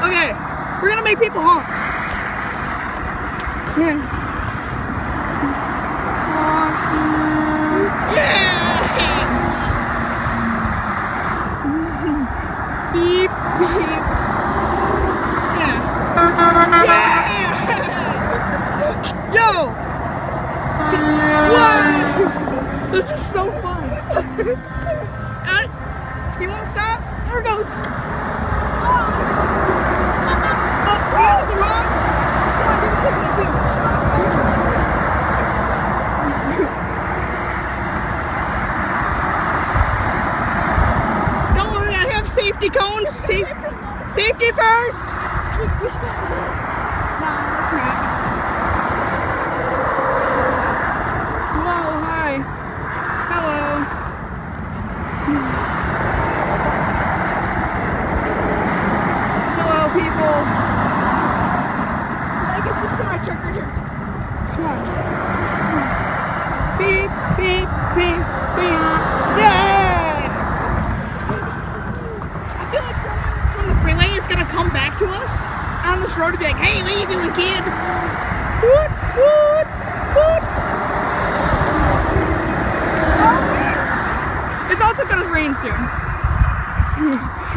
Okay, we're gonna make people honk. Yeah. Honk. Yeah! Beep, beep. Yeah. Yeah! Yo! What? This is so fun. He won't stop. There it goes. Oh, we got some honks. Come on, do the second too. Don't worry, I have safety cones. Safety first. Whoa, hi. Hello. Hello, people. I get this semi truck right here. Come on. Beep, beep, beep, beep. Yay! I feel like someone from the freeway is gonna come back to us on this road and be like, hey, what are you doing, kid? Woot, woot, woot. It's also gonna rain soon.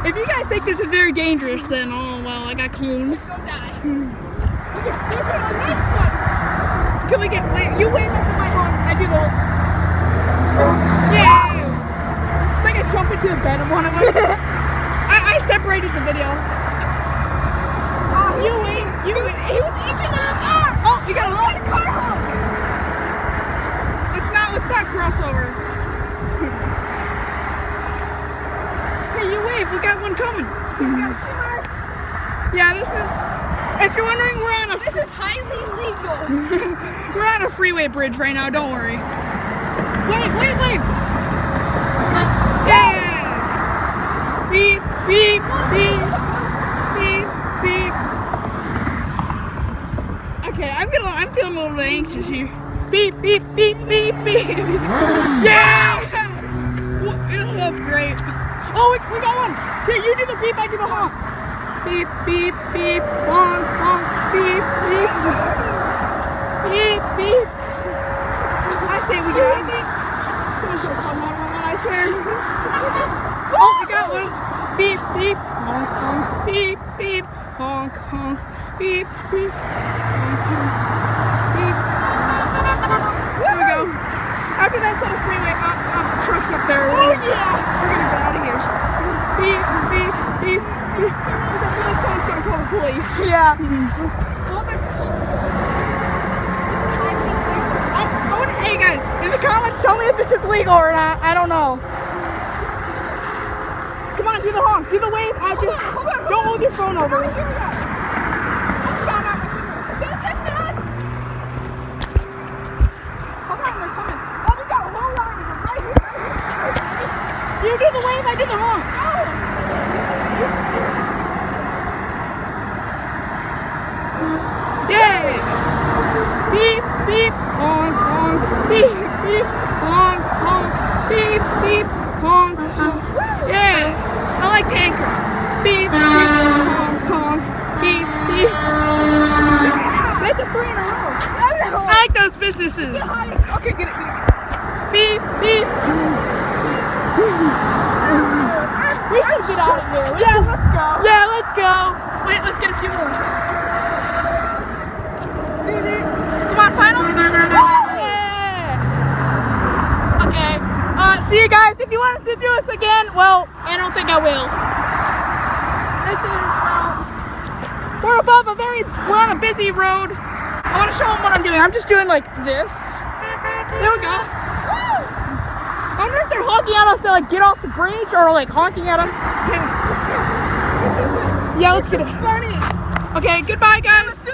If you guys think this is very dangerous, then oh well, I got cones. Don't die. Okay, next one. Can we get? Wait, you wave at the mic on. I do the. Yay! It's like I jump into the bed of one of them. I separated the video. You wave. You wave. He was itching in the car. Oh, you got a lot. Car honk. Let's not crossover. Hey, you wave. We got one coming. Yeah, this is. If you're wondering, This is highly illegal. we're on a freeway bridge right now. Don't worry. Wave. Yeah. Beep, beep, beep, beep, beep. Okay, I'm feeling a little bit anxious here. Beep, beep, beep, beep, beep. Yeah. That's great. Oh, we got one. Here, you do the beep, I do the honk. Beep, beep, beep, honk, honk, beep, beep. Beep, beep. I say we got it. Someone's gonna call 911, I swear. Oh, we got one. Beep, beep, honk, honk, beep, beep, honk, honk, beep, beep, honk, honk, beep. There we go. After that set of freeway, trucks up there. Oh yeah! We're gonna get out of here. Beep, beep, beep, beep. I feel like someone's gonna call the police. Yeah. Hey guys, in the comments, tell me if this is legal or not. I don't know. Come on, do the honk, do the wave. Don't hold your phone over. You do the wave, I do the honk. Yay! Beep, beep, honk, honk, beep, beep, honk, honk, beep, beep, honk, honk. Yay! I like tankers. Beep, beep, honk, honk, beep, beep. That's a 3 in a row. I like those businesses. Okay, get it. Beep, beep. We should get out of here. Yeah, let's go. Yeah, let's go. Wait, let's get a few more. Come on, final. Yeah. Okay. See you guys. If you want us to do this again, well, I don't think I will. We're on a busy road. I want to show them what I'm doing. I'm just doing like this. There we go. I wonder if they're honking at us to like get off the bridge or like honking at us. Yeah, let's get it. Funny. Okay, goodbye guys.